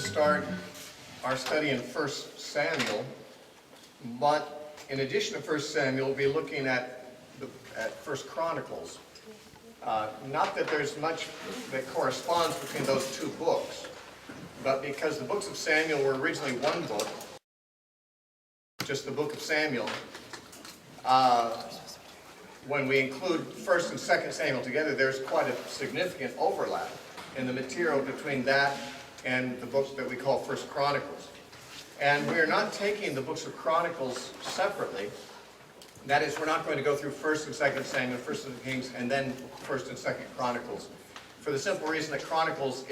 start our study in 1 Samuel, but in addition to 1 Samuel, we'll be looking at 1 Chronicles. Not that there's much that corresponds between those two books, but because the books of Samuel were originally one book, just the book of Samuel, when we include 1 and 2 Samuel together, there's quite a significant overlap in the material between that and the books that we call 1 Chronicles. And we're not taking the books of Chronicles separately. That is, we're not going to go through 1 and 2 Samuel, 1 and Kings, and then 1 and 2 Chronicles. For the simple reason that Chronicles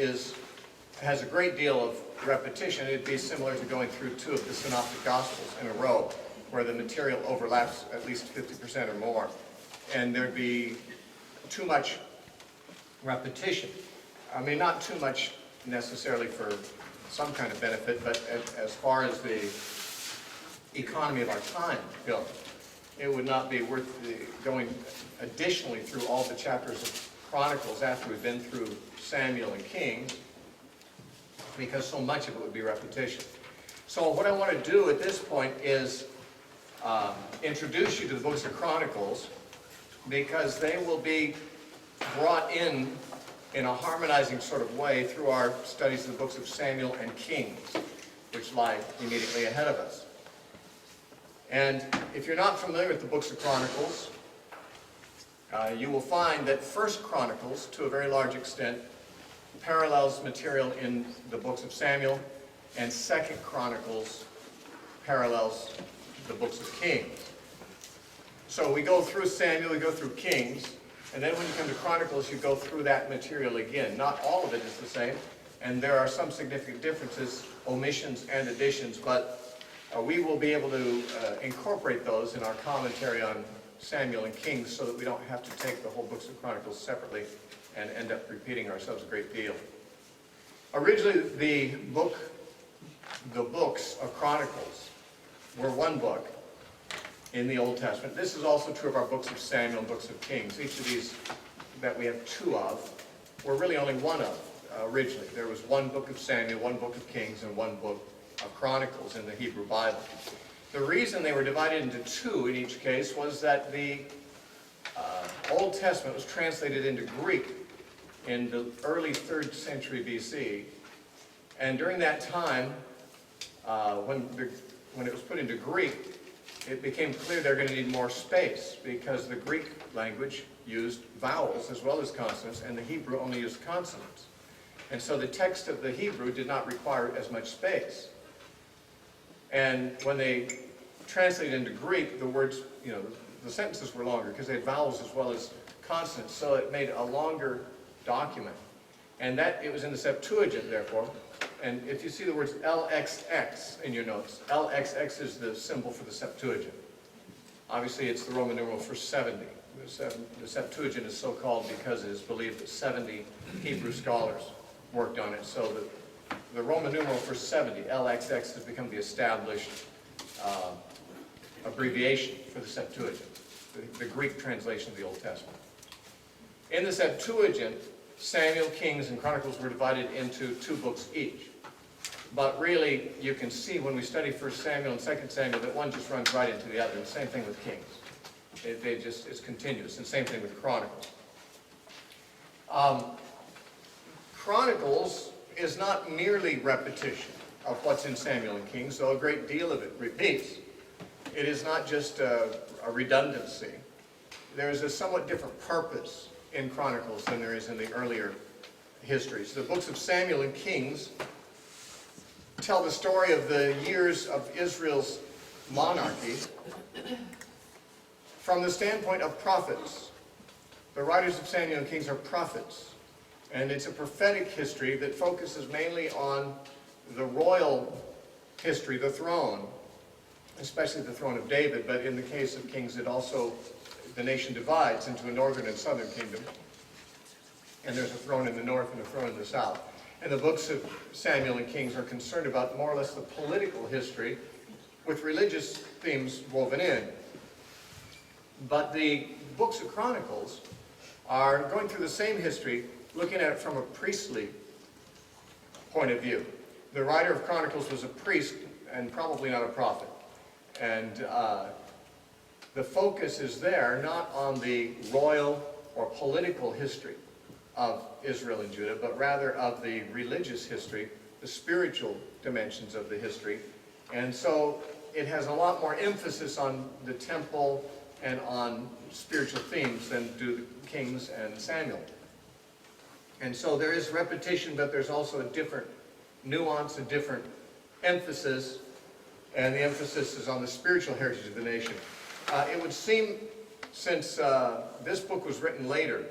has a great deal of repetition. It'd be similar to going through two of the Synoptic Gospels in a row, where the material overlaps at least 50% or more. And there'd be too much repetition. I mean, not too much necessarily for some kind of benefit, but as far as the economy of our time goes, it would not be worth going additionally through all the chapters of Chronicles after we've been through Samuel and Kings, because so much of it would be repetition. So what I want to do at this point is introduce you to the books of Chronicles, because they will be brought in a harmonizing sort of way through our studies of the books of Samuel and Kings, which lie immediately ahead of us. And if you're not familiar with the books of Chronicles, you will find that 1 Chronicles, to a very large extent, parallels material in the books of Samuel, and 2 Chronicles parallels the books of Kings. So we go through Samuel, we go through Kings, and then when you come to Chronicles, you go through that material again. Not all of it is the same, and there are some significant differences, omissions and additions, but we will be able to incorporate those in our commentary on Samuel and Kings so that we don't have to take the whole books of Chronicles separately and end up repeating ourselves a great deal. Originally, the books of Chronicles were one book in the Old Testament. This is also true of our books of Samuel and books of Kings. Each of these that we have two of were really only one of originally. There was one book of Samuel, one book of Kings, and one book of Chronicles in the Hebrew Bible. The reason they were divided into two in each case was that the Old Testament was translated into Greek in the early 3rd century BC, and during that time, when it was put into Greek, it became clear they're going to need more space, because the Greek language used vowels as well as consonants, and the Hebrew only used consonants. And so the text of the Hebrew did not require as much space. And when they translated into Greek, the words, the sentences were longer because they had vowels as well as consonants, so it made a longer document. And that, it was in the Septuagint, therefore. And if you see the words LXX in your notes, LXX is the symbol for the Septuagint. Obviously, it's the Roman numeral for 70. The Septuagint is so called because it is believed that 70 Hebrew scholars worked on it. So the Roman numeral for 70, LXX, has become the established abbreviation for the Septuagint, the Greek translation of the Old Testament. In the Septuagint, Samuel, Kings, and Chronicles were divided into two books each. But really, you can see when we study 1 Samuel and 2 Samuel that one just runs right into the other. And the same thing with Kings. It's continuous. And same thing with Chronicles. Chronicles is not merely repetition of what's in Samuel and Kings, though a great deal of it repeats. It is not just a redundancy. There is a somewhat different purpose in Chronicles than there is in the earlier histories. The books of Samuel and Kings tell the story of the years of Israel's monarchy from the standpoint of prophets. The writers of Samuel and Kings are prophets, and it's a prophetic history that focuses mainly on the royal history, the throne, especially the throne of David, but in the case of Kings, the nation divides into a northern and southern kingdom, and there's a throne in the north and a throne in the south. And the books of Samuel and Kings are concerned about more or less the political history with religious themes woven in. But the books of Chronicles are going through the same history, looking at it from a priestly point of view. the writer of Chronicles was a priest and probably not a prophet. And the focus is there not on the royal or political history of Israel and Judah, but rather of the religious history, the spiritual dimensions of the history. And so it has a lot more emphasis on the temple and on spiritual themes than do the Kings and Samuel. And so there is repetition, but there's also a different nuance, a different emphasis, and the emphasis is on the spiritual heritage of the nation. It would seem, since this book was written later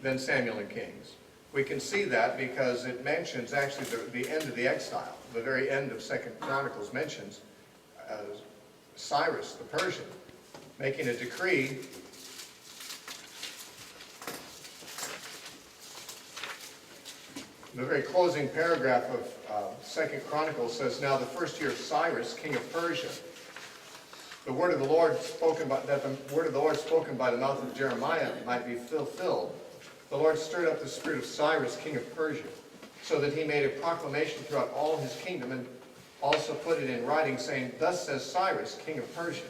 than Samuel and Kings, we can see that because it mentions actually the end of the exile. The very end of 2nd Chronicles mentions Cyrus the Persian making a decree the very closing paragraph of 2nd Chronicles says, "Now the first year of Cyrus, king of Persia, the word of the Lord spoken by the mouth of Jeremiah might be fulfilled. The Lord stirred up the spirit of Cyrus, king of Persia, so that he made a proclamation throughout all his kingdom, and also put it in writing, saying, Thus says Cyrus, king of Persia,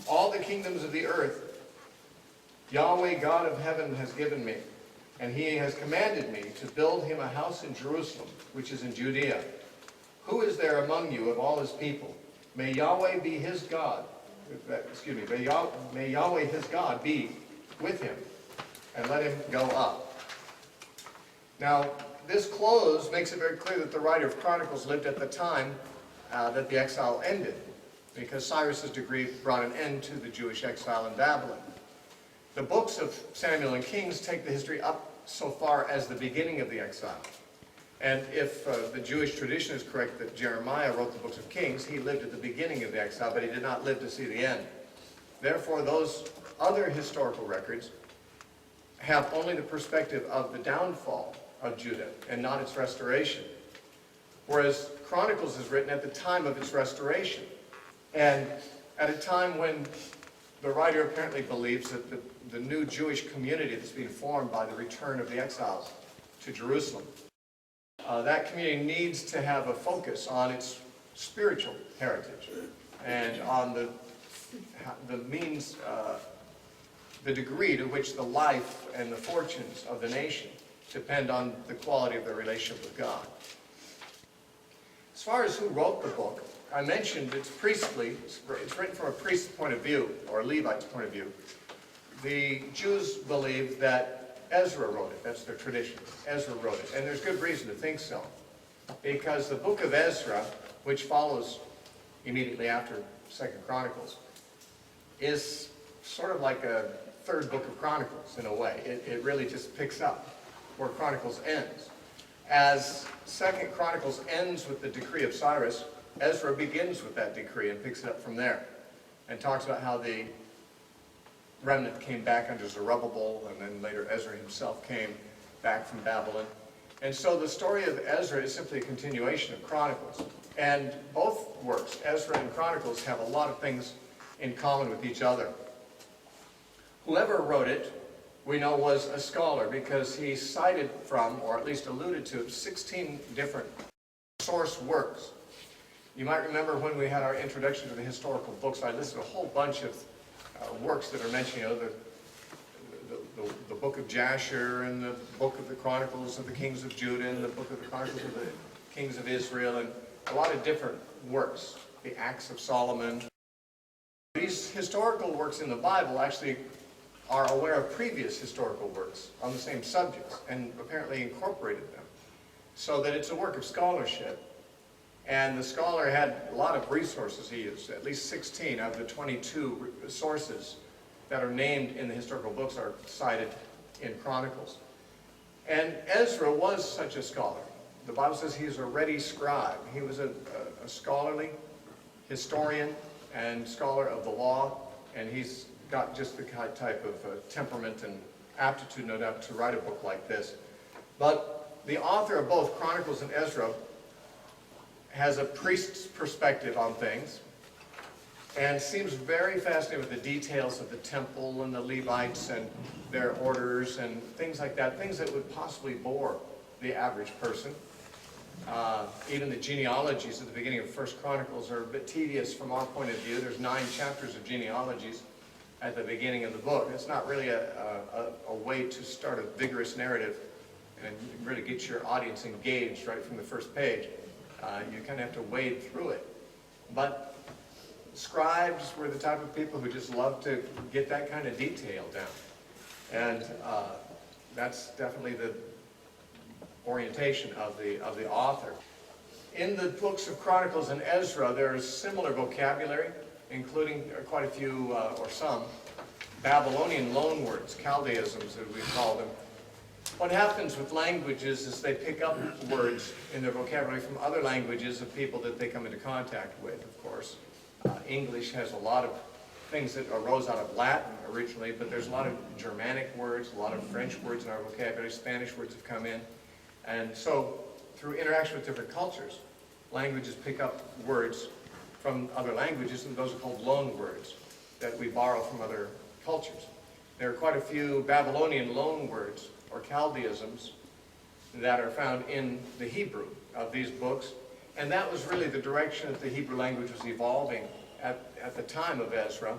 all the kingdoms of the earth Yahweh God of heaven has given me, and he has commanded me to build him a house in Jerusalem, which is in Judea. Who is there among you of all his people? May Yahweh be his God. May Yahweh his God be with him, and let him go up." Now, this close makes it very clear that the writer of Chronicles lived at the time that the exile ended, because Cyrus's decree brought an end to the Jewish exile in Babylon. The books of Samuel and Kings take the history up so far as the beginning of the exile. And if the Jewish tradition is correct that Jeremiah wrote the books of Kings, he lived at the beginning of the exile, but he did not live to see the end. Therefore, those other historical records have only the perspective of the downfall of Judah and not its restoration. Whereas Chronicles is written at the time of its restoration, and at a time when the writer apparently believes that the new Jewish community that's being formed by the return of the exiles to Jerusalem, that community needs to have a focus on its spiritual heritage and on the means, the degree to which the life and the fortunes of the nation depend on the quality of their relationship with God. As far as who wrote the book, I mentioned it's priestly. It's written from a priest's point of view, or a Levite's point of view. The Jews believe that Ezra wrote it. That's their tradition. Ezra wrote it. And there's good reason to think so. Because the book of Ezra, which follows immediately after 2nd Chronicles, is sort of like a third book of Chronicles in a way. It really just picks up where Chronicles ends. As 2nd Chronicles ends with the decree of Cyrus, Ezra begins with that decree and picks it up from there and talks about how the remnant came back under Zerubbabel, and then later Ezra himself came back from Babylon. And so the story of Ezra is simply a continuation of Chronicles. And both works, Ezra and Chronicles, have a lot of things in common with each other. Whoever wrote it, we know, was a scholar, because he cited from, or at least alluded to, 16 different source works. You might remember when we had our introduction to the historical books, I listed a whole bunch of works that are mentioned, you know, the book of Jasher, and the book of the Chronicles of the Kings of Judah, and the book of the Chronicles of the Kings of Israel, and a lot of different works, the Acts of Solomon. These historical works in the Bible actually are aware of previous historical works on the same subjects, and apparently incorporated them, so that it's a work of scholarship. And the scholar had a lot of resources he used. At least 16 of the 22 sources that are named in the historical books are cited in Chronicles. And Ezra was such a scholar. The Bible says he's a ready scribe. He was a scholarly historian and scholar of the law, and he's got just the type of temperament and aptitude, no doubt, to write a book like this. But the author of both Chronicles and Ezra has a priest's perspective on things, and seems very fascinated with the details of the temple and the Levites and their orders and things like that, things that would possibly bore the average person. Even the genealogies at the beginning of First Chronicles are a bit tedious from our point of view. There's 9 chapters of genealogies at the beginning of the book. It's not really a way to start a vigorous narrative and really get your audience engaged right from the first page. You kind of have to wade through it. But scribes were the type of people who just loved to get that kind of detail down. And that's definitely the orientation of the author. In the books of Chronicles and Ezra, there is similar vocabulary, including quite a few, or some, Babylonian loanwords, Chaldeisms as we call them. What happens with languages is they pick up words in their vocabulary from other languages of people that they come into contact with, of course. English has a lot of things that arose out of Latin originally, but there's a lot of Germanic words, a lot of French words in our vocabulary, Spanish words have come in. And so, through interaction with different cultures, languages pick up words from other languages, and those are called loan words that we borrow from other cultures. There are quite a few Babylonian loan words, or Chaldeisms, that are found in the Hebrew of these books, and that was really the direction that the Hebrew language was evolving at the time of Ezra.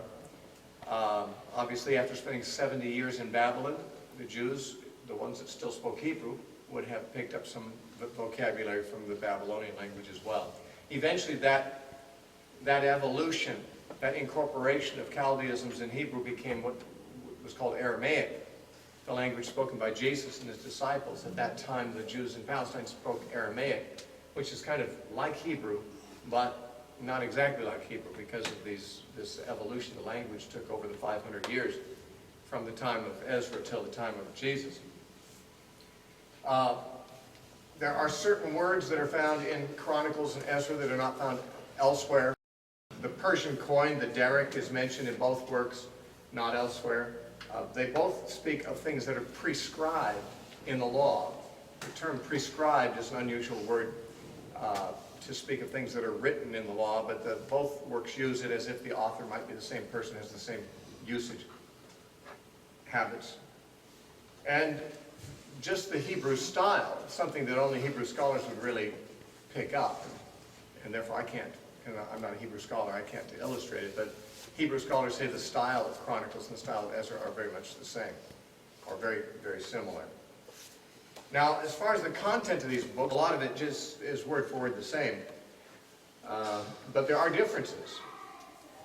Obviously, after spending 70 years in Babylon, the Jews, the ones that still spoke Hebrew, would have picked up some vocabulary from the Babylonian language as well. Eventually, that evolution, that incorporation of Chaldeisms in Hebrew became what was called Aramaic, the language spoken by Jesus and his disciples. At that time, the Jews in Palestine spoke Aramaic, which is kind of like Hebrew, but not exactly like Hebrew because of this evolution. The language took over the 500 years from the time of Ezra till the time of Jesus. There are certain words that are found in Chronicles and Ezra that are not found elsewhere. The Persian coin, the derrick, is mentioned in both works, not elsewhere. They both speak of things that are prescribed in the law. The term prescribed is an unusual word to speak of things that are written in the law, but both works use it as if the author might be the same person, has the same usage habits. And just the Hebrew style, something that only Hebrew scholars would really pick up, and therefore I'm not a Hebrew scholar, I can't illustrate it, but Hebrew scholars say the style of Chronicles and the style of Ezra are very much the same, or very, very similar. Now, as far as the content of these books, a lot of it just is word for word the same, but there are differences.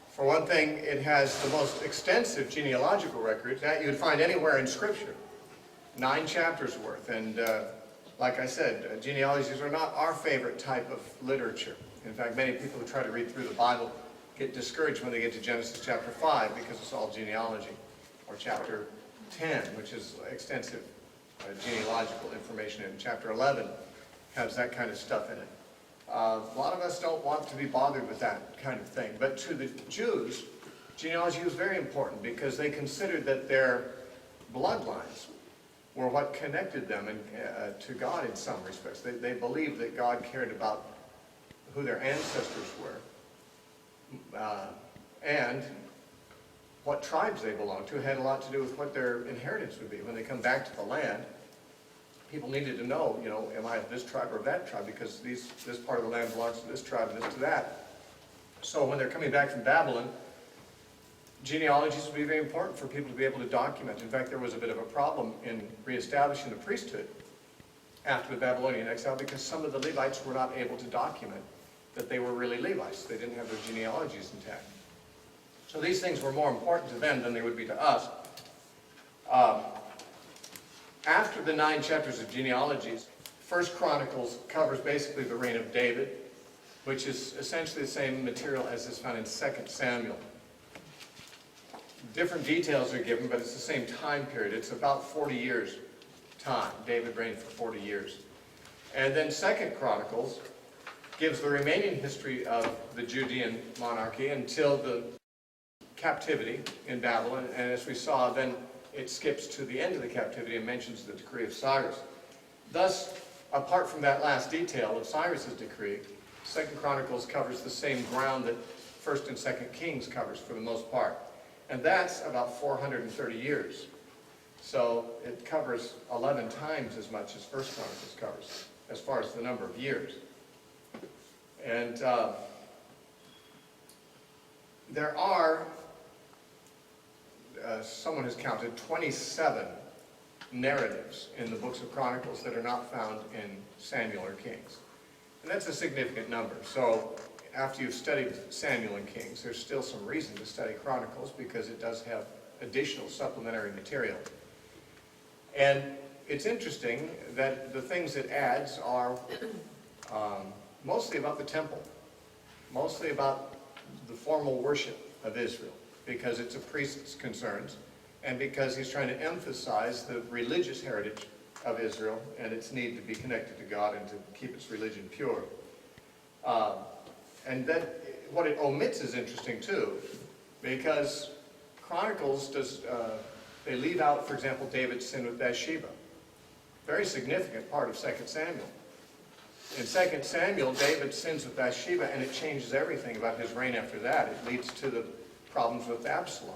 For one thing, it has the most extensive genealogical records that you would find anywhere in Scripture. 9 chapters worth, and like I said, genealogies are not our favorite type of literature. In fact, many people who try to read through the Bible get discouraged when they get to Genesis chapter 5 because it's all genealogy, or chapter 10, which is extensive genealogical information, and chapter 11 has that kind of stuff in it. A lot of us don't want to be bothered with that kind of thing, but to the Jews, genealogy was very important because they considered that their bloodlines were what connected them to God in some respects. They believed that God cared about who their ancestors were, and what tribes they belonged to had a lot to do with what their inheritance would be. When they come back to the land, people needed to know, am I of this tribe or that tribe? Because this part of the land belongs to this tribe and this to that. So when they're coming back from Babylon, genealogies would be very important for people to be able to document. In fact, there was a bit of a problem in reestablishing the priesthood after the Babylonian exile because some of the Levites were not able to document that they were really Levites. They didn't have their genealogies intact. So these things were more important to them than they would be to us. After the 9 chapters of genealogies, First Chronicles covers basically the reign of David, which is essentially the same material as is found in 2 Samuel. Different details are given, but it's the same time period. It's about 40 years time. David reigned for 40 years. And then 2 Chronicles gives the remaining history of the Judean monarchy until the captivity in Babylon. And as we saw, then it skips to the end of the captivity and mentions the decree of Cyrus. Thus, apart from that last detail of Cyrus's decree, 2 Chronicles covers the same ground that 1st and 2nd Kings covers for the most part. And that's about 430 years. So it covers 11 times as much as 1st Chronicles covers. as far as the number of years. And there are, someone has counted 27 narratives in the books of Chronicles that are not found in Samuel or Kings. And that's a significant number. So after you've studied Samuel and Kings, there's still some reason to study Chronicles because it does have additional supplementary material. And it's interesting that the things it adds are mostly about the temple, mostly about the formal worship of Israel, because it's a priest's concerns, and because he's trying to emphasize the religious heritage of Israel and its need to be connected to God and to keep its religion pure. And that what it omits is interesting too, because Chronicles does, they leave out, for example, David's sin with Bathsheba. Very significant part of 2 Samuel. In 2 Samuel, David sins with Bathsheba, and it changes everything about his reign after that. It leads to the problems with Absalom.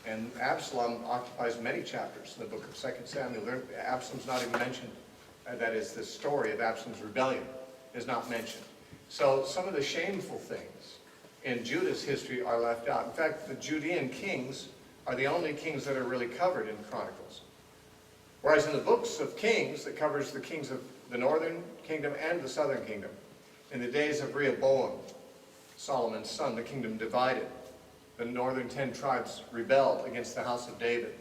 And Absalom occupies many chapters in the book of 2 Samuel. Absalom's not even mentioned. That is, the story of Absalom's rebellion is not mentioned. So some of the shameful things in Judah's history are left out. In fact, the Judean kings are the only kings that are really covered in Chronicles. Whereas in the books of Kings, that covers the kings of the northern kingdom and the southern kingdom. In the days of Rehoboam, Solomon's son, the kingdom divided. The northern 10 tribes rebelled against the house of David.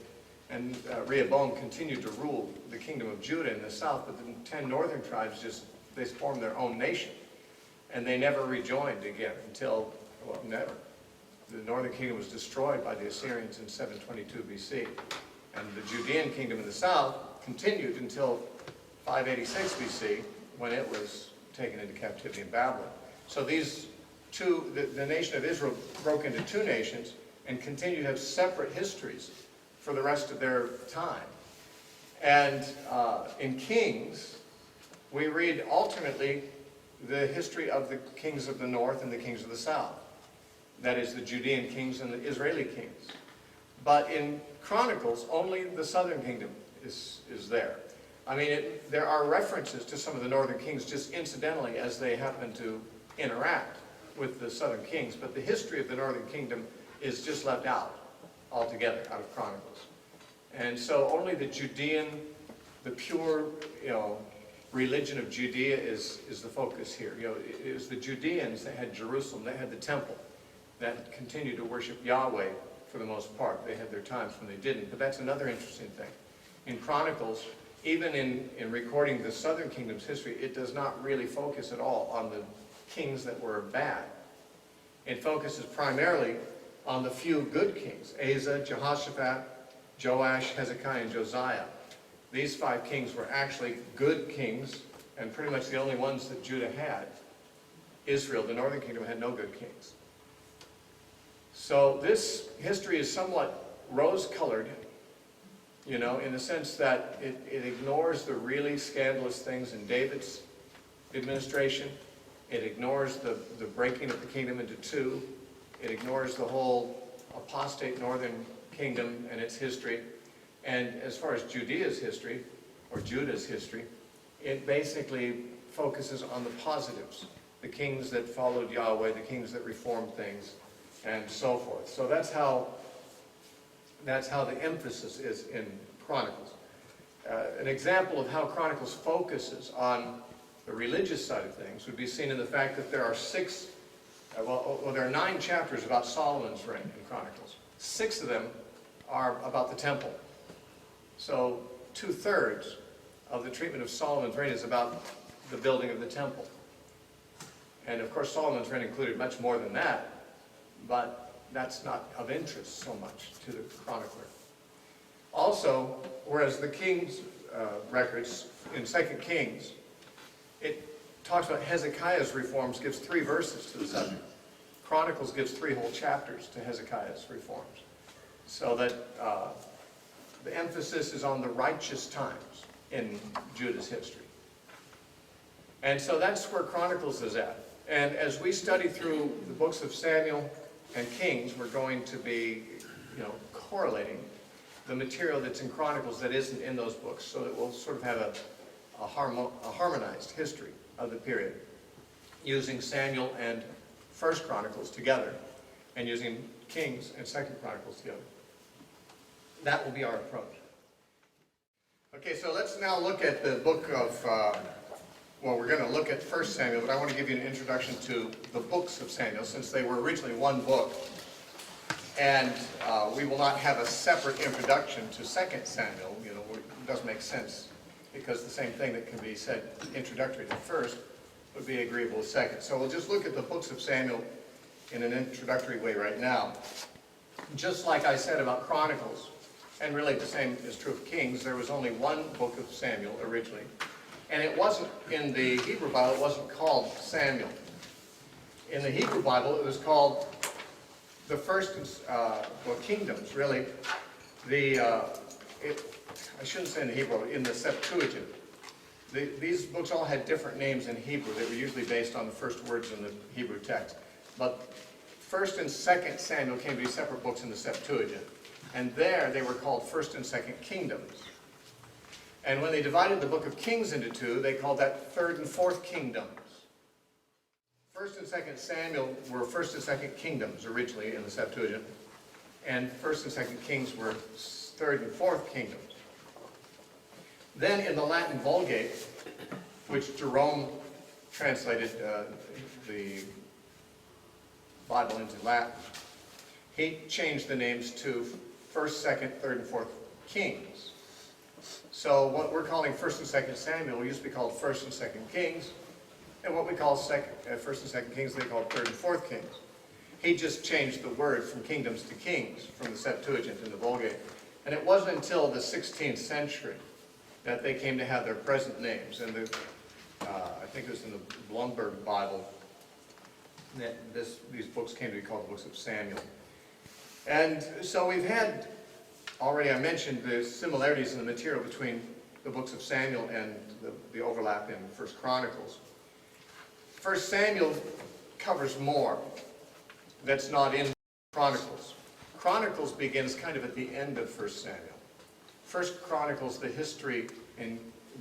And Rehoboam continued to rule the kingdom of Judah in the south, but the 10 northern tribes they formed their own nation. And they never rejoined again until, well, never. The northern kingdom was destroyed by the Assyrians in 722 BC. And the Judean kingdom in the south continued until 586 BC, when it was taken into captivity in Babylon. So these two, the nation of Israel broke into two nations and continued to have separate histories for the rest of their time. And in Kings, we read alternately the history of the kings of the north and the kings of the south. That is, the Judean kings and the Israeli kings. But in Chronicles, only the southern kingdom is there. I mean, there are references to some of the northern kings just incidentally as they happen to interact with the southern kings, but the history of the northern kingdom is just left out altogether out of Chronicles. And so only the Judean, the pure, religion of Judea is the focus here. It was the Judeans that had Jerusalem, they had the temple, that continued to worship Yahweh for the most part. They had their times when they didn't, but that's another interesting thing. In Chronicles, even in recording the southern kingdom's history, it does not really focus at all on the kings that were bad. It focuses primarily on the few good kings: Asa, Jehoshaphat, Joash, Hezekiah, and Josiah. These 5 kings were actually good kings, and pretty much the only ones that Judah had. Israel, the northern kingdom, had no good kings. So this history is somewhat rose-colored, in the sense that it ignores the really scandalous things in David's administration. It ignores the breaking of the kingdom into two. It ignores the whole apostate northern kingdom and its history. And as far as Judea's history, or Judah's history, it basically focuses on the positives. The kings that followed Yahweh, the kings that reformed things, and so forth. So that's how the emphasis is in Chronicles. An example of how Chronicles focuses on the religious side of things would be seen in the fact that there are there are 9 chapters about Solomon's reign in Chronicles. 6 of them are about the temple. So 2/3 of the treatment of Solomon's reign is about the building of the temple. And of course Solomon's reign included much more than that, but that's not of interest so much to the chronicler. Also, whereas the King's records in 2 Kings, it talks about Hezekiah's reforms, gives 3 verses to the subject. Chronicles gives 3 whole chapters to Hezekiah's reforms. So that the emphasis is on the righteous times in Judah's history. And so that's where Chronicles is at. And as we study through the books of Samuel and Kings, we're going to be, correlating the material that's in Chronicles that isn't in those books, so that we'll sort of have a harmonized history of the period, using Samuel and First Chronicles together, and using Kings and Second Chronicles together. That will be our approach. Okay, so let's now look at the book of, well, we're going to look at 1 Samuel, but I want to give you an introduction to the books of Samuel, since they were originally one book. And we will not have a separate introduction to 2 Samuel. You know, it doesn't make sense, because the same thing that can be said introductory to 1st would be agreeable to 2nd. So we'll just look at the books of Samuel in an introductory way right now. Just like I said about Chronicles, and really the same is true of Kings, there was only one book of Samuel originally. And it wasn't, in the Hebrew Bible, it wasn't called Samuel. In the Hebrew Bible, it was called the first, well, kingdoms, really. I shouldn't say in the Hebrew, in the Septuagint. These books all had different names in Hebrew. They were usually based on the first words in the Hebrew text. But 1st and 2nd Samuel came to be separate books in the Septuagint. And there they were called 1st and 2nd Kingdoms. And when they divided the book of Kings into two, they called that 3rd and 4th Kingdoms. 1st and 2nd Samuel were 1st and 2nd Kingdoms originally in the Septuagint. And 1st and 2nd Kings were 3rd and 4th Kingdoms. Then in the Latin Vulgate, which Jerome translated the Bible into Latin, he changed the names to 1st, 2nd, 3rd, and 4th Kings. So what we're calling 1st and 2nd Samuel used to be called 1st and 2nd Kings, and what we call 1st and 2nd Kings, they called 3rd and 4th Kings. He just changed the word from kingdoms to kings from the Septuagint and the Vulgate. And it wasn't until the 16th century that they came to have their present names. And I think it was in the Blumberg Bible that these books came to be called the books of Samuel. And so we've had, already I mentioned, the similarities in the material between the books of Samuel and the overlap in 1 Chronicles. 1 Samuel covers more that's not in Chronicles. Chronicles begins kind of at the end of 1 Samuel. 1 Chronicles, the history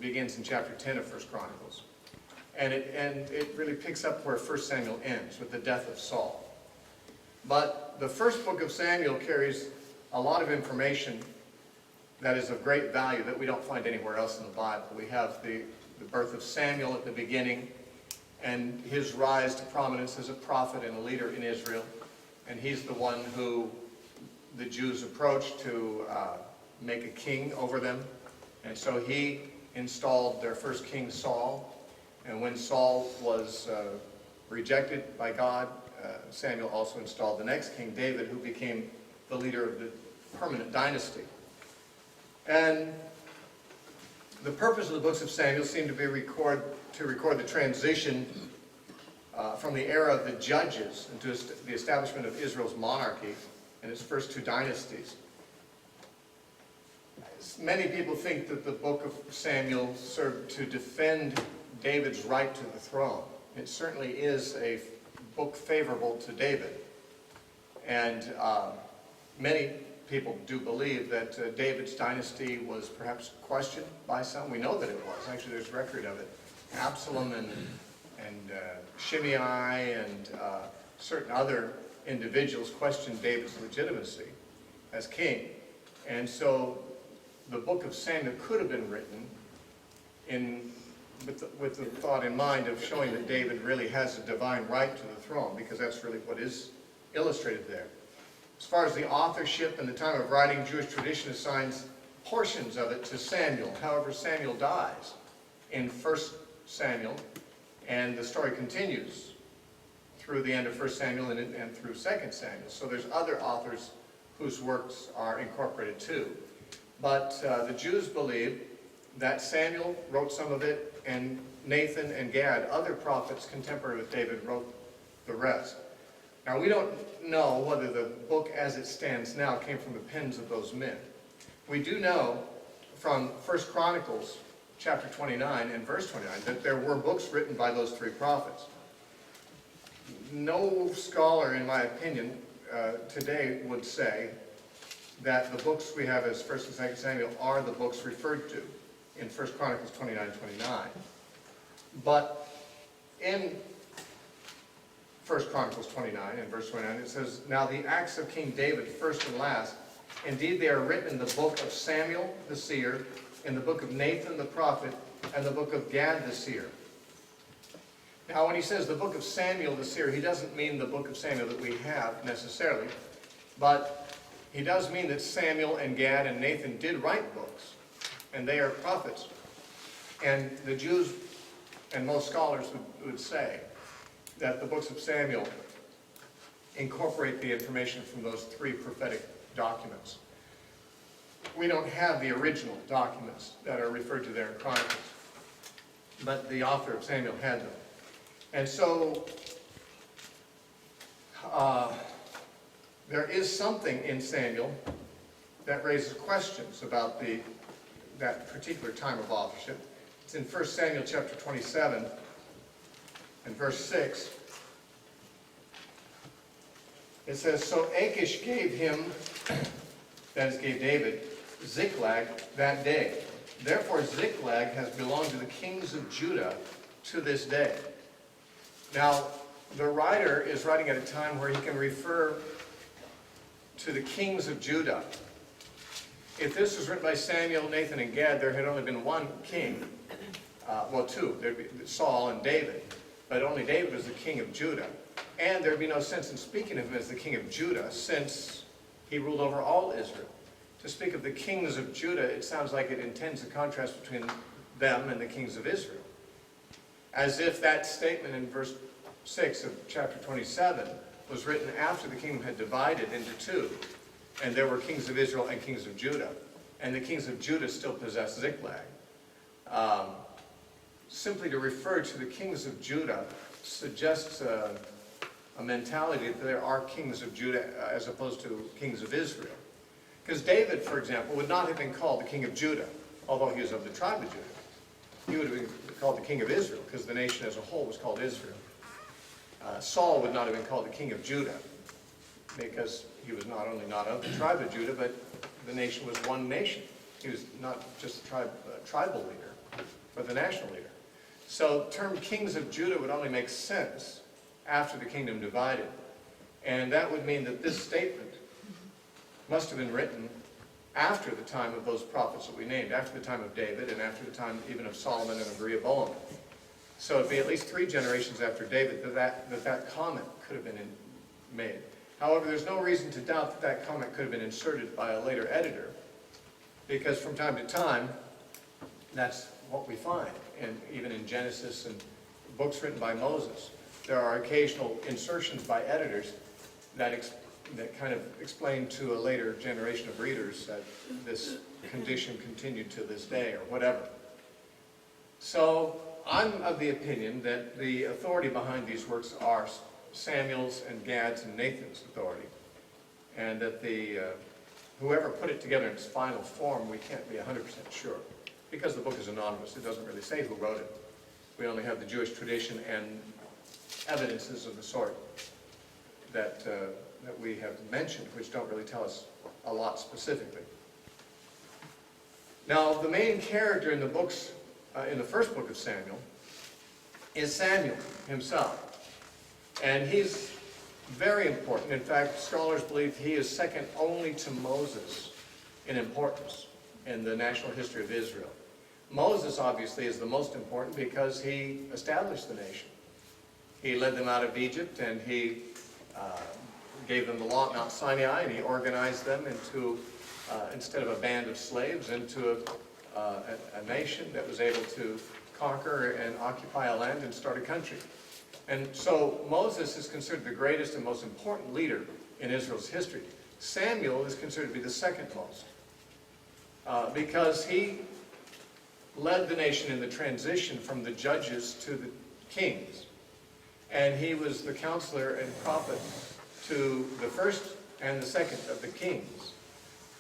begins in chapter 10 of 1 Chronicles. And it really picks up where 1 Samuel ends, with the death of Saul. But the first book of Samuel carries a lot of information that is of great value that we don't find anywhere else in the Bible. We have the birth of Samuel at the beginning, and his rise to prominence as a prophet and a leader in Israel. And he's the one who the Jews approached to make a king over them. And so he installed their first king, Saul. And when Saul was rejected by God, Samuel also installed the next king, David, who became the leader of the permanent dynasty. And the purpose of the books of Samuel seemed to be to record the transition from the era of the judges into the establishment of Israel's monarchy and its first two dynasties. Many people think that the book of Samuel served to defend David's right to the throne. It certainly is a book favorable to David. And many people do believe that David's dynasty was perhaps questioned by some. We know that it was. Actually, there's record of it. Absalom and Shimei and certain other individuals questioned David's legitimacy as king. And so the book of Samuel could have been written with the thought in mind of showing that David really has a divine right to the throne, because that's really what is illustrated there. As far as the authorship and the time of writing, Jewish tradition assigns portions of it to Samuel. However, Samuel dies in 1 Samuel, and the story continues through the end of 1 Samuel and through 2 Samuel. So there's other authors whose works are incorporated too. But the Jews believe that Samuel wrote some of it, and Nathan and Gad, other prophets contemporary with David, wrote the rest. Now, we don't know whether the book as it stands now came from the pens of those men. We do know from 1 Chronicles chapter 29 and verse 29 that there were books written by those three prophets. No scholar, in my opinion, today would say that the books we have as 1 and 2 Samuel are the books referred to. in 1 Chronicles 29:29. But in 1 Chronicles 29 and verse 29, it says, "Now the acts of King David, first and last, indeed they are written in the book of Samuel the seer, in the book of Nathan the prophet, and the book of Gad the seer." Now when he says the book of Samuel the seer, he doesn't mean the book of Samuel that we have necessarily, but he does mean that Samuel and Gad and Nathan did write books, and they are prophets. And the Jews and most scholars would say that the books of Samuel incorporate the information from those three prophetic documents. We don't have the original documents that are referred to there in Chronicles, but the author of Samuel had them. And so there is something in Samuel that raises questions about that particular time of authorship. It's in 1 Samuel chapter 27 and verse 6. It says, "So Achish gave him," that is, gave David, "Ziklag that day. Therefore Ziklag has belonged to the kings of Judah to this day." Now, the writer is writing at a time where he can refer to the kings of Judah. If this was written by Samuel, Nathan, and Gad, there had only been one king. Well, two. There'd be Saul and David. But only David was the king of Judah. And there'd be no sense in speaking of him as the king of Judah, since he ruled over all Israel. To speak of the kings of Judah, it sounds like it intends a contrast between them and the kings of Israel. As if that statement in verse 6 of chapter 27 was written after the kingdom had divided into two, and there were kings of Israel and kings of Judah, and the kings of Judah still possessed Ziklag. Simply to refer to the kings of Judah suggests a mentality that there are kings of Judah as opposed to kings of Israel. Because David, for example, would not have been called the king of Judah, although he was of the tribe of Judah. He would have been called the king of Israel, because the nation as a whole was called Israel. Saul would not have been called the king of Judah, because he was not only not of the tribe of Judah, but the nation was one nation. He was not just a tribal leader, but the national leader. So the term kings of Judah would only make sense after the kingdom divided. And that would mean that this statement must have been written after the time of those prophets that we named, after the time of David, and after the time even of Solomon and of Rehoboam. So it'd be at least 3 generations after David that comment could have been made. However, there's no reason to doubt that comment could have been inserted by a later editor, because from time to time, that's what we find. And even in Genesis and books written by Moses, there are occasional insertions by editors that kind of explain to a later generation of readers that this condition continued to this day or whatever. So I'm of the opinion that the authority behind these works are Samuel's and Gad's and Nathan's authority, and that whoever put it together in its final form, we can't be 100% sure, because the book is anonymous. It doesn't really say who wrote it. We only have the Jewish tradition and evidences of the sort that we have mentioned, which don't really tell us a lot specifically. Now, the main character in the books, in the first book of Samuel, is Samuel himself. And he's very important. In fact, scholars believe he is second only to Moses in importance in the national history of Israel. Moses, obviously, is the most important because he established the nation. He led them out of Egypt, and he gave them the law at Mount Sinai, and he organized them into, instead of a band of slaves, into a nation that was able to conquer and occupy a land and start a country. And so Moses is considered the greatest and most important leader in Israel's history. Samuel is considered to be the second most, because he led the nation in the transition from the judges to the kings. And he was the counselor and prophet to the first and the second of the kings.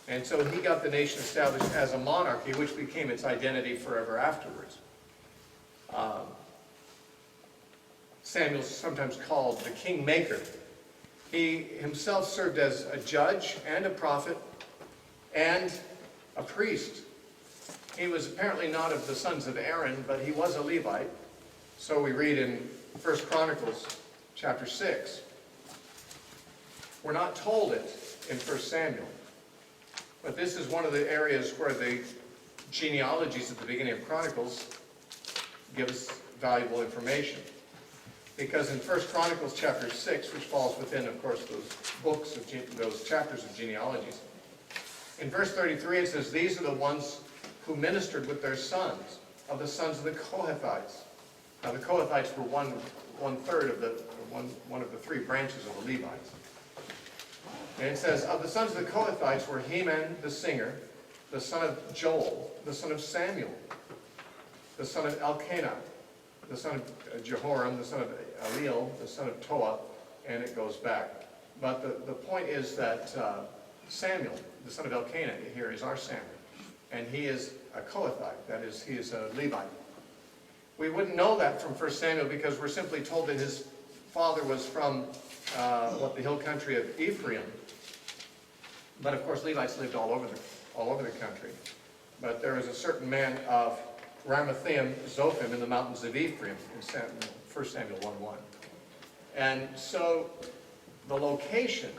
And so he got the nation established as a monarchy, which became its identity forever afterwards. Samuel's sometimes called the kingmaker. He himself served as a judge and a prophet and a priest. He was apparently not of the sons of Aaron, but he was a Levite. So we read in 1 Chronicles chapter 6. We're not told it in 1 Samuel. But this is one of the areas where the genealogies at the beginning of Chronicles give us valuable information. Because in 1 Chronicles chapter 6, which falls within, of course, those chapters of genealogies, in verse 33 it says, "These are the ones who ministered with their sons, of the sons of the Kohathites." Now the Kohathites were one of the three branches of the Levites. And it says, "Of the sons of the Kohathites were Heman the singer, the son of Joel, the son of Samuel, the son of Elkanah, the son of Jehoram, the son of Eliel, the son of Toah," and it goes back. But the point is that Samuel, the son of Elkanah, here is our Samuel. And he is a Kohathite, that is, he is a Levite. We wouldn't know that from 1 Samuel because we're simply told that his father was from the hill country of Ephraim. But of course Levites lived all over the country. But there is a certain man of Ramathaim Zophim in the mountains of Ephraim in 1 Samuel 1:1. And so the location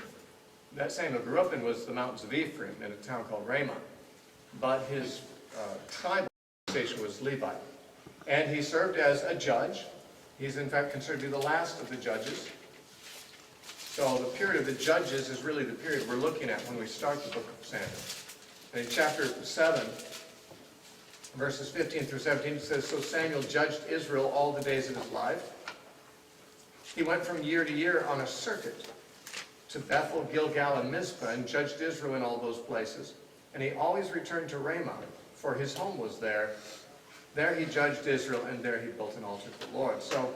that Samuel grew up in was the mountains of Ephraim in a town called Ramah. But his tribal station was Levite. And he served as a judge. He's in fact considered to be the last of the judges. So the period of the judges is really the period we're looking at when we start the book of Samuel. And in chapter 7, verses 15 through 17, it says, "So Samuel judged Israel all the days of his life. He went from year to year on a circuit to Bethel, Gilgal, and Mizpah, and judged Israel in all those places. And he always returned to Ramah, for his home was there. There he judged Israel, and there he built an altar to the Lord." So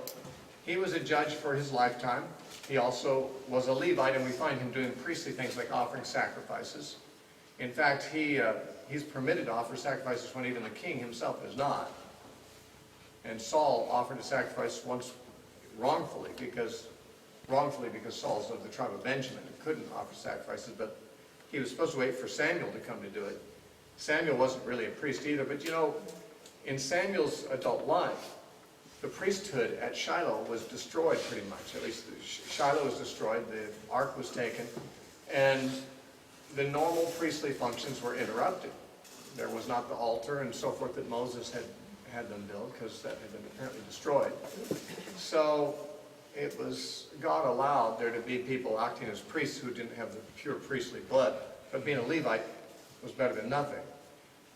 he was a judge for his lifetime. He also was a Levite, and we find him doing priestly things like offering sacrifices. In fact, he's permitted to offer sacrifices when even the king himself is not. And Saul offered a sacrifice once wrongfully because Saul's of the tribe of Benjamin and couldn't offer sacrifices, but he was supposed to wait for Samuel to come to do it. Samuel wasn't really a priest either, but you know, in Samuel's adult life, the priesthood at Shiloh was destroyed pretty much. At least Shiloh was destroyed, the ark was taken, and the normal priestly functions were interrupted. There was not the altar and so forth that Moses had them build, because that had been apparently destroyed. So it was, God allowed there to be people acting as priests who didn't have the pure priestly blood, but being a Levite was better than nothing.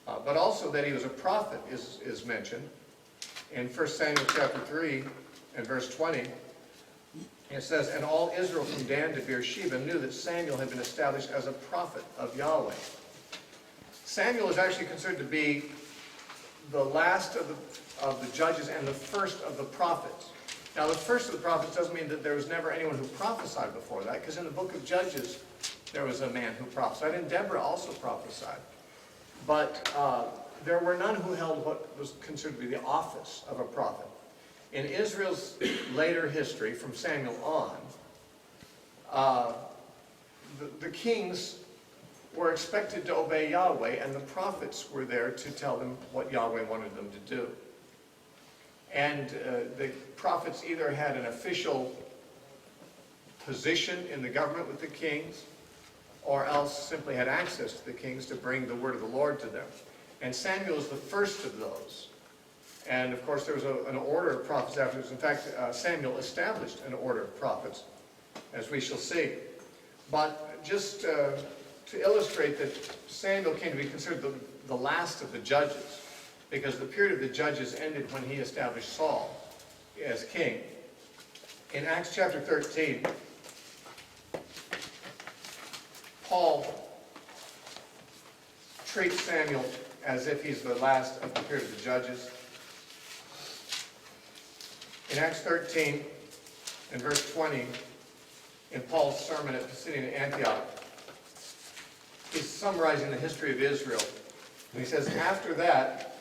But also that he was a prophet is mentioned. In 1 Samuel chapter 3 and verse 20, it says, "And all Israel from Dan to Beersheba knew that Samuel had been established as a prophet of Yahweh." Samuel is actually considered to be the last of the judges and the first of the prophets. Now, the first of the prophets doesn't mean that there was never anyone who prophesied before that, because in the book of Judges, there was a man who prophesied, and Deborah also prophesied. But there were none who held what was considered to be the office of a prophet. In Israel's later history, from Samuel on, the kings were expected to obey Yahweh, and the prophets were there to tell them what Yahweh wanted them to do. And the prophets either had an official position in the government with the kings, or else simply had access to the kings to bring the word of the Lord to them. And Samuel is the first of those. And of course there was an order of prophets afterwards. In fact, Samuel established an order of prophets, as we shall see. But just to illustrate that Samuel came to be considered the last of the judges, because the period of the judges ended when he established Saul as king. In Acts chapter 13, Paul treats Samuel as if he's the last of the period of the judges. In Acts 13 and verse 20, in Paul's sermon at Pisidian Antioch, he's summarizing the history of Israel. And he says, "After that,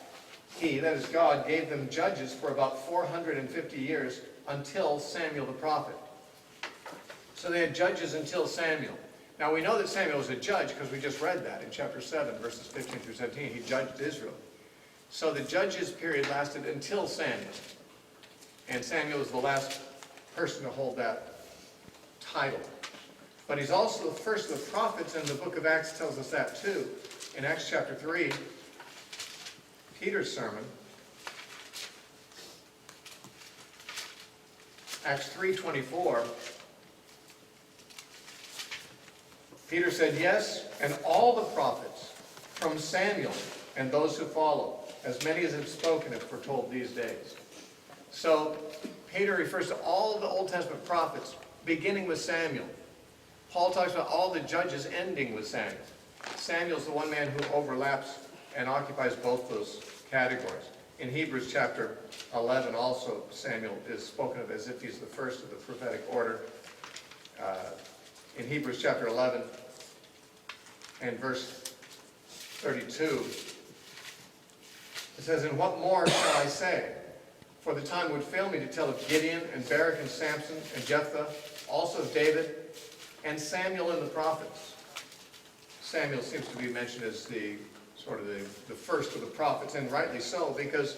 he," that is God, "gave them judges for about 450 years until Samuel the prophet." So they had judges until Samuel. Now we know that Samuel was a judge because we just read that in chapter 7, verses 15 through 17. He judged Israel. So the judges period lasted until Samuel. And Samuel was the last person to hold that title. But he's also the first of the prophets, and the book of Acts tells us that too. In Acts chapter 3, Peter's sermon, Acts 3:24, Peter said, "Yes, and all the prophets from Samuel and those who follow, as many as have spoken, have foretold these days." So Peter refers to all the Old Testament prophets beginning with Samuel. Paul talks about all the judges ending with Samuel. Samuel's the one man who overlaps and occupies both those categories. In Hebrews chapter 11 also, Samuel is spoken of as if he's the first of the prophetic order. In Hebrews chapter 11 and verse 32, it says, "And what more shall I say? For the time would fail me to tell of Gideon and Barak and Samson and Jephthah, also of David and Samuel and the prophets." Samuel seems to be mentioned as the sort of the first of the prophets, and rightly so, because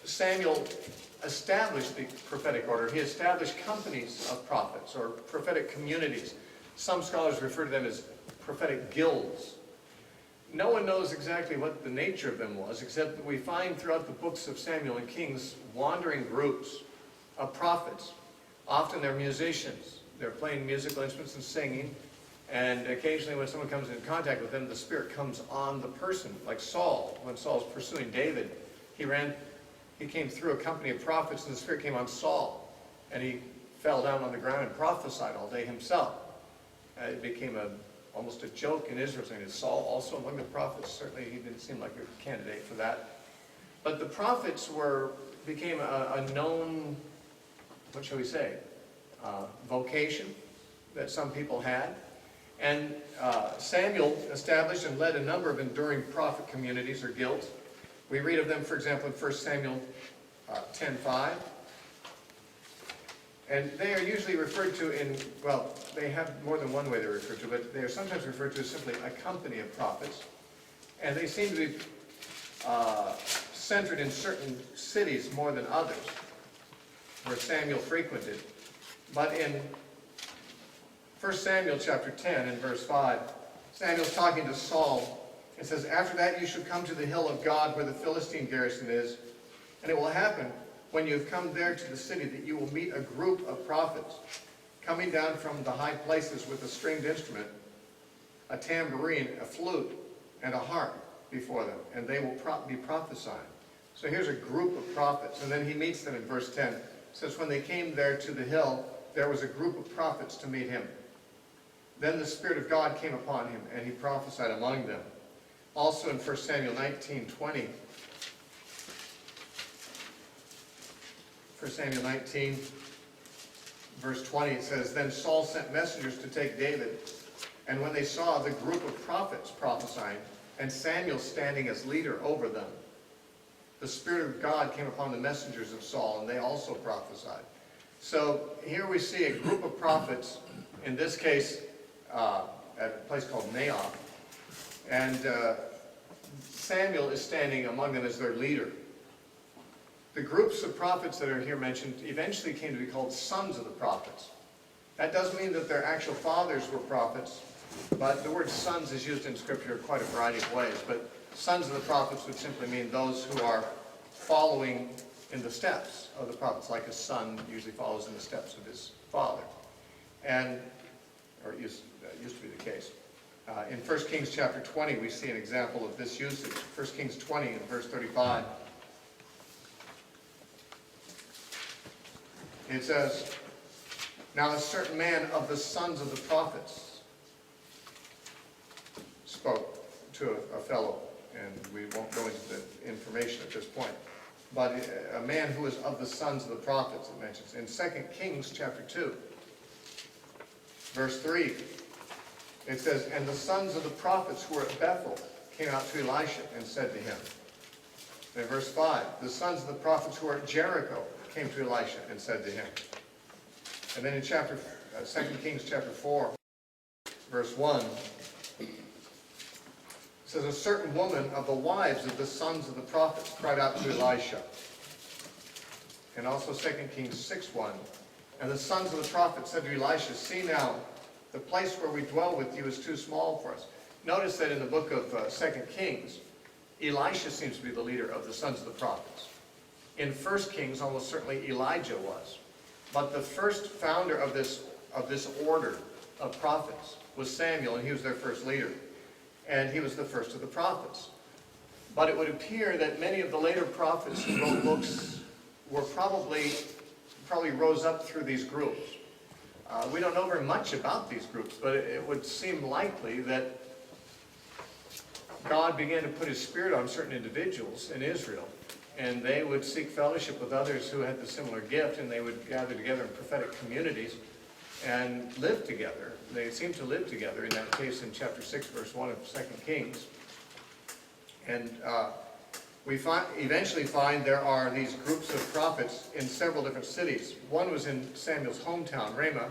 Samuel established the prophetic order. He established companies of prophets, or prophetic communities. Some scholars refer to them as prophetic guilds. No one knows exactly what the nature of them was, except that we find throughout the books of Samuel and Kings wandering groups of prophets. Often they're musicians. They're playing musical instruments and singing. And occasionally when someone comes in contact with them, the Spirit comes on the person, like Saul. When Saul's pursuing David, he came through a company of prophets, and the Spirit came on Saul. And he fell down on the ground and prophesied all day himself. It became almost a joke in Israel, saying, "Is Saul also among the prophets?" Certainly he didn't seem like a candidate for that. But the prophets became a known, what shall we say, vocation that some people had. And Samuel established and led a number of enduring prophet communities or guilds. We read of them, for example, in 1 Samuel 10:5. And they are usually referred to they have more than one way they're referred to, but they are sometimes referred to as simply a company of prophets. And they seem to be centered in certain cities more than others, where Samuel frequented. But in 1 Samuel chapter 10 and verse 5, Samuel's talking to Saul. It says, "After that you shall come to the hill of God where the Philistine garrison is, and it will happen when you have come there to the city that you will meet a group of prophets coming down from the high places with a stringed instrument, a tambourine, a flute, and a harp before them, and they will be prophesying." So here's a group of prophets, and then he meets them in verse 10. It says, "When they came there to the hill, there was a group of prophets to meet him. Then the Spirit of God came upon him, and he prophesied among them." Also in 1 Samuel 19:20, 1 Samuel 19, verse 20, it says, "Then Saul sent messengers to take David, and when they saw the group of prophets prophesying, and Samuel standing as leader over them, the Spirit of God came upon the messengers of Saul, and they also prophesied." So here we see a group of prophets, in this case at a place called Naoth, and Samuel is standing among them as their leader. The groups of prophets that are here mentioned eventually came to be called sons of the prophets. That doesn't mean that their actual fathers were prophets, but the word sons is used in Scripture quite a variety of ways. But sons of the prophets would simply mean those who are following in the steps of the prophets, like a son usually follows in the steps of his father. Or it used to be the case. In 1 Kings chapter 20, we see an example of this usage. 1 Kings 20 and verse 35. It says, "Now a certain man of the sons of the prophets spoke to a fellow," and we won't go into the information at this point, but a man who is of the sons of the prophets, it mentions. In 2 Kings chapter 2, verse 3, it says, "And the sons of the prophets who were at Bethel came out to Elisha and said to him." In verse 5, "The sons of the prophets who were at Jericho came to Elisha and said to him." And then in 2 Kings chapter 4, verse 1, says, a certain woman of the wives of the sons of the prophets cried out to Elisha. And also 2 Kings 6:1. And the sons of the prophets said to Elisha, see now, the place where we dwell with you is too small for us. Notice that in the book of 2 Kings, Elisha seems to be the leader of the sons of the prophets. In 1 Kings, almost certainly Elijah was. But the first founder of this order of prophets was Samuel, and he was their first leader. And he was the first of the prophets. But it would appear that many of the later prophets who wrote books were probably rose up through these groups. We don't know very much about these groups, but it would seem likely that God began to put his spirit on certain individuals in Israel, and they would seek fellowship with others who had the similar gift, and they would gather together in prophetic communities and live together. They seem to live together in that case in chapter 6, verse 1 of 2 Kings. And we eventually find there are these groups of prophets in several different cities. One was in Samuel's hometown, Ramah,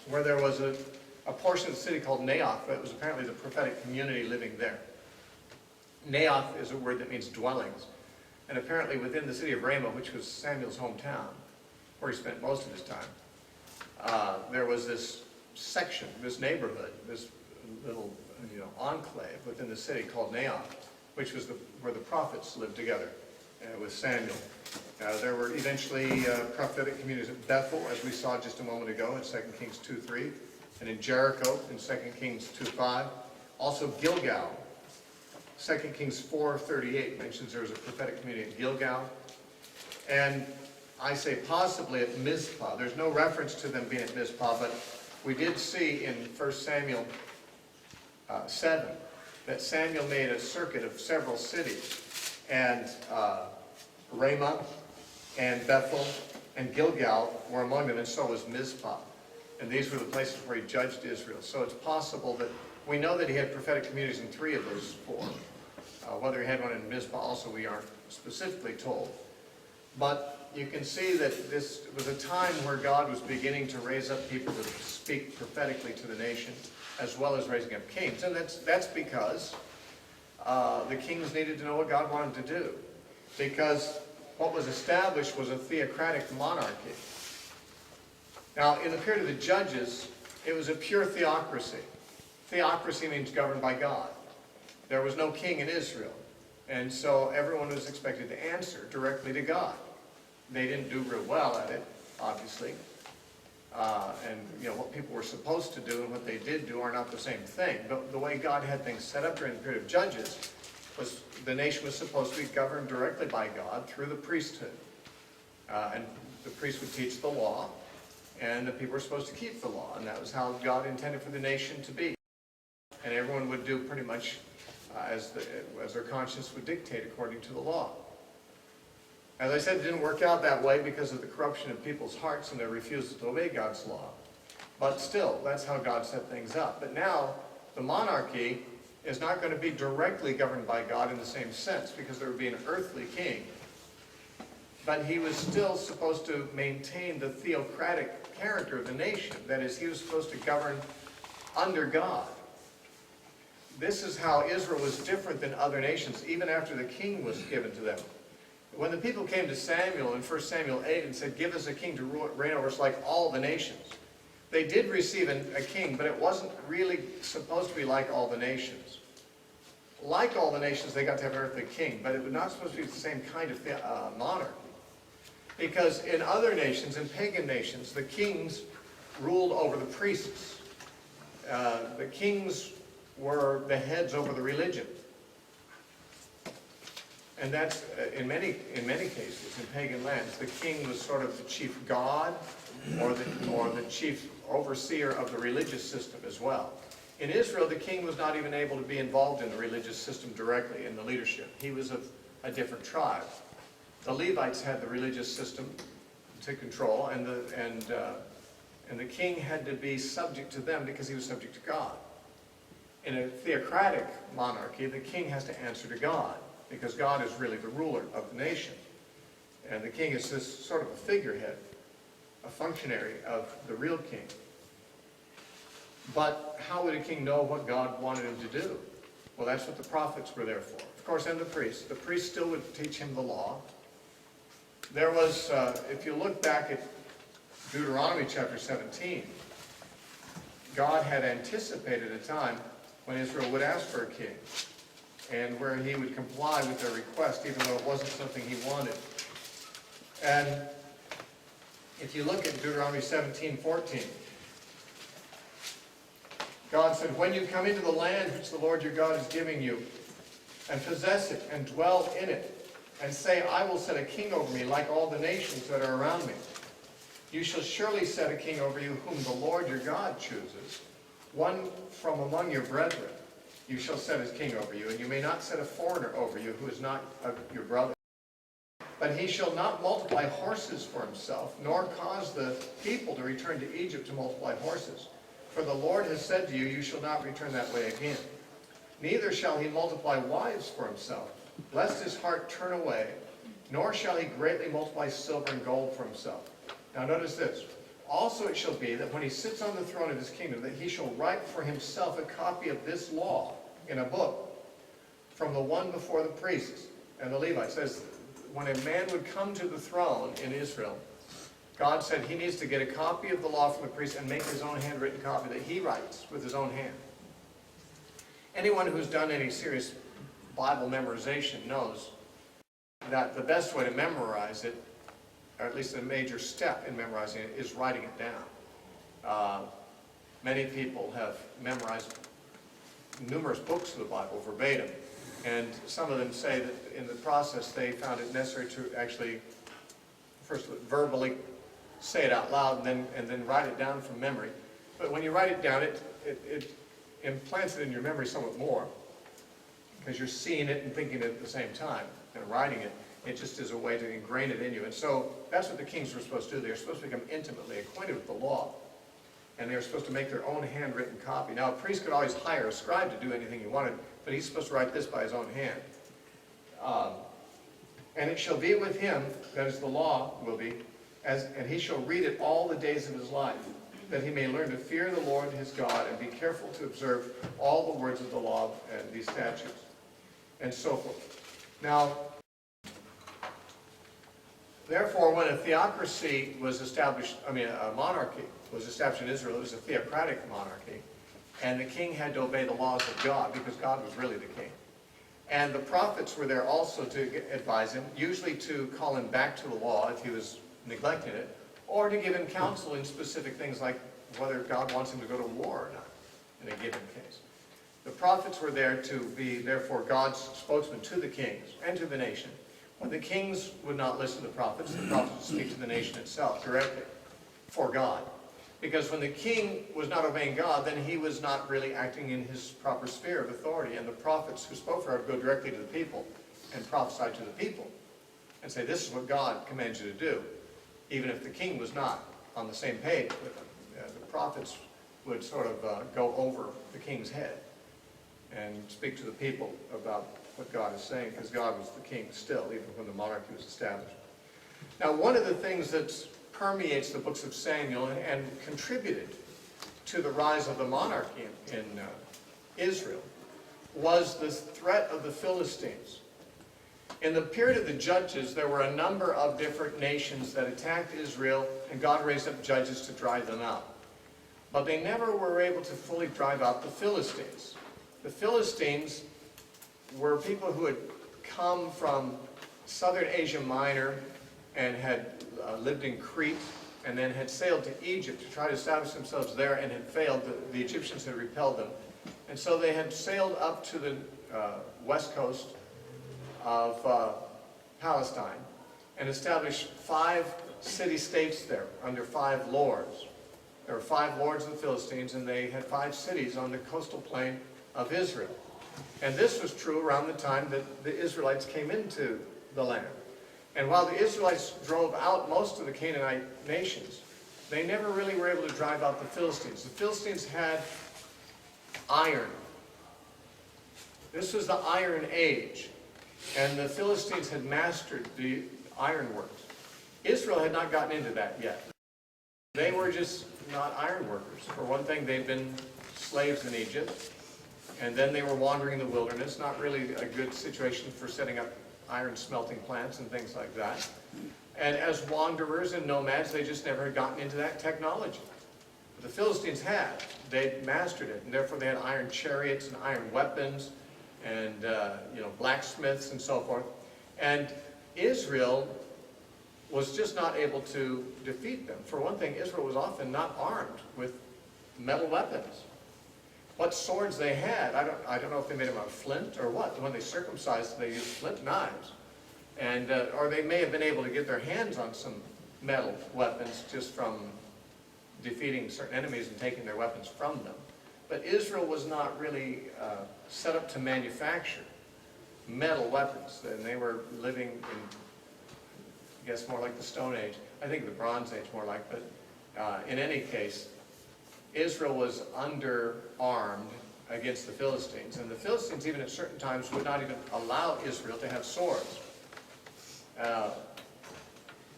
where there was a portion of the city called Naoth, but it was apparently the prophetic community living there. Naoth is a word that means dwellings. And apparently within the city of Ramah, which was Samuel's hometown, where he spent most of his time, there was this section, this neighborhood, this little enclave within the city called Naoth, which was where the prophets lived together with Samuel. There were eventually prophetic communities at Bethel, as we saw just a moment ago in 2 Kings 2:3, and in Jericho in 2 Kings 2:5. Also Gilgal. 2 Kings 4:38 mentions there was a prophetic community at Gilgal. And I say possibly at Mizpah. There's no reference to them being at Mizpah, but we did see in 1 Samuel 7 that Samuel made a circuit of several cities. And Ramah and Bethel and Gilgal were among them, and so was Mizpah. And these were the places where he judged Israel. So it's possible that we know that he had prophetic communities in 3 of those 4. Whether he had one in Mizpah also we aren't specifically told. But you can see that this was a time where God was beginning to raise up people to speak prophetically to the nation, as well as raising up kings. And that's because the kings needed to know what God wanted to do. Because what was established was a theocratic monarchy. Now, in the period of the judges, it was a pure theocracy. Theocracy means governed by God. There was no king in Israel. And so everyone was expected to answer directly to God. They didn't do real well at it, obviously. And what people were supposed to do and what they did do are not the same thing. But the way God had things set up during the period of Judges was the nation was supposed to be governed directly by God through the priesthood. And the priest would teach the law, and the people were supposed to keep the law. And that was how God intended for the nation to be. And everyone would do pretty much as their conscience would dictate according to the law. As I said, it didn't work out that way because of the corruption of people's hearts and their refusal to obey God's law. But still, that's how God set things up. But now, the monarchy is not going to be directly governed by God in the same sense, because there would be an earthly king. But he was still supposed to maintain the theocratic character of the nation. That is, he was supposed to govern under God. This is how Israel was different than other nations, even after the king was given to them. When the people came to Samuel in 1 Samuel 8 and said, give us a king to reign over us like all the nations, they did receive a king, but it wasn't really supposed to be like all the nations. Like all the nations, they got to have an earthly king, but it was not supposed to be the same kind of monarchy. Because in other nations, in pagan nations, the kings ruled over the priests. The kings were the heads over the religion. And that's, in many cases, in pagan lands, the king was sort of the chief god or the chief overseer of the religious system as well. In Israel, the king was not even able to be involved in the religious system directly in the leadership. He was of a different tribe. The Levites had the religious system to control, and the king had to be subject to them because he was subject to God. In a theocratic monarchy, the king has to answer to God, because God is really the ruler of the nation. And the king is this sort of a figurehead, a functionary of the real king. But how would a king know what God wanted him to do? Well, that's what the prophets were there for. Of course, and the priests. The priests still would teach him the law. There was, if you look back at Deuteronomy chapter 17, God had anticipated a time when Israel would ask for a king, and where he would comply with their request, even though it wasn't something he wanted. And if you look at Deuteronomy 17:14, God said, when you come into the land which the Lord your God is giving you, and possess it, and dwell in it, and say, I will set a king over me like all the nations that are around me. You shall surely set a king over you whom the Lord your God chooses, one from among your brethren. You shall set as king over you, and you may not set a foreigner over you who is not your brother. But he shall not multiply horses for himself, nor cause the people to return to Egypt to multiply horses. For the Lord has said to you, you shall not return that way again. Neither shall he multiply wives for himself, lest his heart turn away, nor shall he greatly multiply silver and gold for himself. Now notice this. Also it shall be that when he sits on the throne of his kingdom, that he shall write for himself a copy of this law in a book from the one before the priests and the Levites. It says, when a man would come to the throne in Israel, God said he needs to get a copy of the law from the priest and make his own handwritten copy that he writes with his own hand. Anyone who's done any serious Bible memorization knows that the best way to memorize it, or at least a major step in memorizing it, is writing it down. Many people have memorized numerous books of the Bible verbatim, and some of them say that in the process they found it necessary to actually first verbally say it out loud and then write it down from memory. But when you write it down, it implants it in your memory somewhat more, because you're seeing it and thinking it at the same time and writing it. It just is a way to ingrain it in you. And so that's what the kings were supposed to do. They were supposed to become intimately acquainted with the law. And they were supposed to make their own handwritten copy. Now, a priest could always hire a scribe to do anything he wanted, but he's supposed to write this by his own hand. And it shall be with him, that is the law will be, and he shall read it all the days of his life, that he may learn to fear the Lord his God and be careful to observe all the words of the law and these statutes, and so forth. Now, therefore, when a theocracy was established, a monarchy was established in Israel, it was a theocratic monarchy, and the king had to obey the laws of God, because God was really the king. And the prophets were there also to advise him, usually to call him back to the law if he was neglecting it, or to give him counsel in specific things like whether God wants him to go to war or not in a given case. The prophets were there to be, therefore, God's spokesman to the kings and to the nation. When the kings would not listen to the prophets would speak to the nation itself directly for God. Because when the king was not obeying God, then he was not really acting in his proper sphere of authority. And the prophets who spoke for her would go directly to the people and prophesy to the people and say, this is what God commands you to do, even if the king was not on the same page with them. The prophets would sort of go over the king's head and speak to the people about what God is saying, because God was the king still, even when the monarchy was established. Now, one of the things that permeates the books of Samuel and contributed to the rise of the monarchy in Israel was the threat of the Philistines. In the period of the judges, there were a number of different nations that attacked Israel, and God raised up judges to drive them out. But they never were able to fully drive out the Philistines. The Philistines were people who had come from southern Asia Minor and had lived in Crete, and then had sailed to Egypt to try to establish themselves there, and had failed. The Egyptians had repelled them. And so they had sailed up to the west coast of Palestine and established 5 city-states there under 5 lords. There were 5 lords of the Philistines, and they had 5 cities on the coastal plain of Israel. And this was true around the time that the Israelites came into the land. And while the Israelites drove out most of the Canaanite nations, they never really were able to drive out the Philistines. The Philistines had iron. This was the Iron Age, and the Philistines had mastered the ironworks. Israel had not gotten into that yet. They were just not iron workers. For one thing, they'd been slaves in Egypt. And then they were wandering in the wilderness, not really a good situation for setting up iron smelting plants and things like that. And as wanderers and nomads, they just never had gotten into that technology. The Philistines had. They'd mastered it, and therefore they had iron chariots and iron weapons and blacksmiths and so forth. And Israel was just not able to defeat them. For one thing, Israel was often not armed with metal weapons. What swords they had, I don't know if they made them out of flint or what. When they circumcised, they used flint knives. And, or they may have been able to get their hands on some metal weapons just from defeating certain enemies and taking their weapons from them. But Israel was not really set up to manufacture metal weapons. And they were living in, I guess, more like the Stone Age. I think the Bronze Age more like, but in any case, Israel was underarmed against the Philistines. And the Philistines, even at certain times, would not even allow Israel to have swords.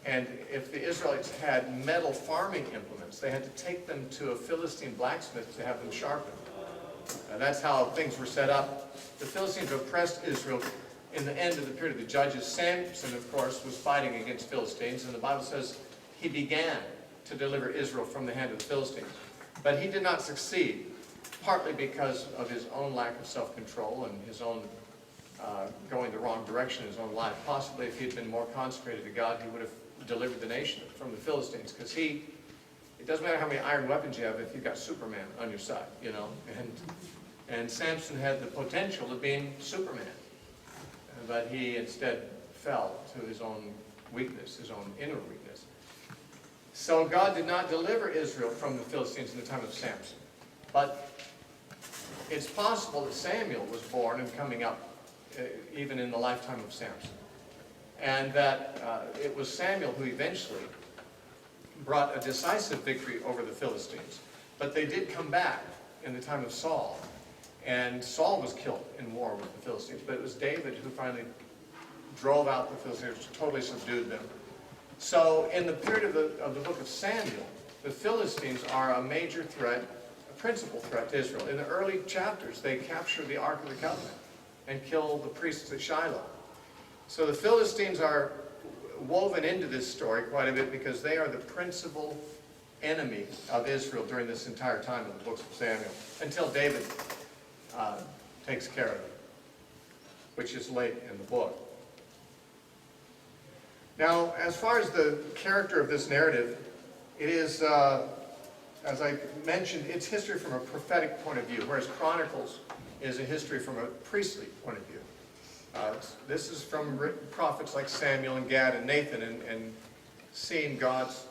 And if the Israelites had metal farming implements, they had to take them to a Philistine blacksmith to have them sharpened. That's how things were set up. The Philistines oppressed Israel in the end of the period of the Judges. Samson, of course, was fighting against Philistines, and the Bible says he began to deliver Israel from the hand of the Philistines. But he did not succeed, partly because of his own lack of self-control and his own going the wrong direction in his own life. Possibly if he had been more consecrated to God, he would have delivered the nation from the Philistines. Because it doesn't matter how many iron weapons you have if you've got Superman on your side, you know. And Samson had the potential of being Superman. But he instead fell to his own weakness, his own inner weakness. So God did not deliver Israel from the Philistines in the time of Samson. But it's possible that Samuel was born and coming up even in the lifetime of Samson. And that it was Samuel who eventually brought a decisive victory over the Philistines. But they did come back in the time of Saul. And Saul was killed in war with the Philistines. But it was David who finally drove out the Philistines, totally subdued them. So in the period of the book of Samuel, the Philistines are a major threat, a principal threat to Israel. In the early chapters, they capture the Ark of the Covenant and kill the priests at Shiloh. So the Philistines are woven into this story quite a bit because they are the principal enemy of Israel during this entire time of the books of Samuel, until David takes care of it, which is late in the book. Now, as far as the character of this narrative, it is, as I mentioned, it's history from a prophetic point of view, whereas Chronicles is a history from a priestly point of view. This is from prophets like Samuel and Gad and Nathan, and seeing God's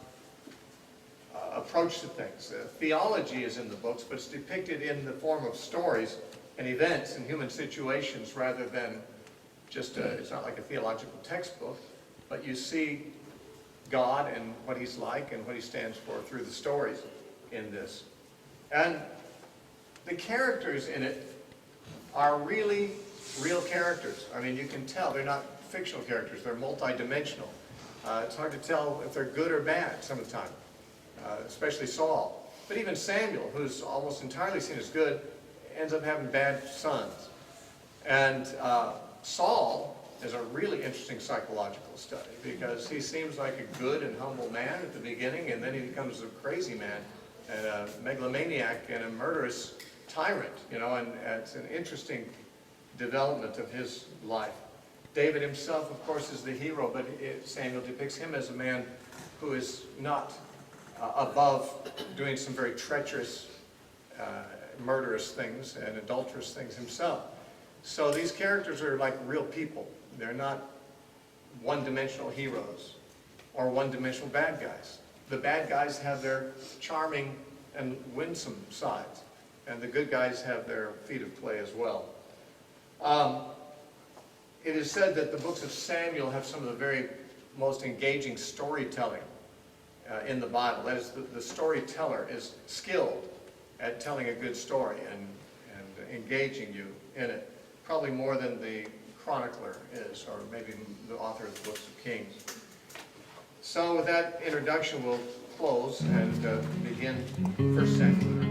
approach to things. Theology is in the books, but it's depicted in the form of stories and events and human situations rather than just it's not like a theological textbook, but you see God and what he's like and what he stands for through the stories in this. And the characters in it are really real characters. I mean, you can tell they're not fictional characters. They're multi-dimensional. It's hard to tell if they're good or bad some of the time, especially Saul. But even Samuel, who's almost entirely seen as good, ends up having bad sons. And Saul is a really interesting psychological study because he seems like a good and humble man at the beginning, and then he becomes a crazy man and a megalomaniac and a murderous tyrant, you know, and it's an interesting development of his life. David himself, of course, is the hero, but Samuel depicts him as a man who is not above doing some very treacherous, murderous things and adulterous things himself. So these characters are like real people. They're not one-dimensional heroes or one-dimensional bad guys. The bad guys have their charming and winsome sides, and the good guys have their feet of clay as well. It is said that the books of Samuel have some of the very most engaging storytelling in the Bible. That is, the storyteller is skilled at telling a good story and engaging you in it, probably more than the chronicler is, or maybe the author of the books of Kings. So with that introduction, we'll close and begin 1 Samuel.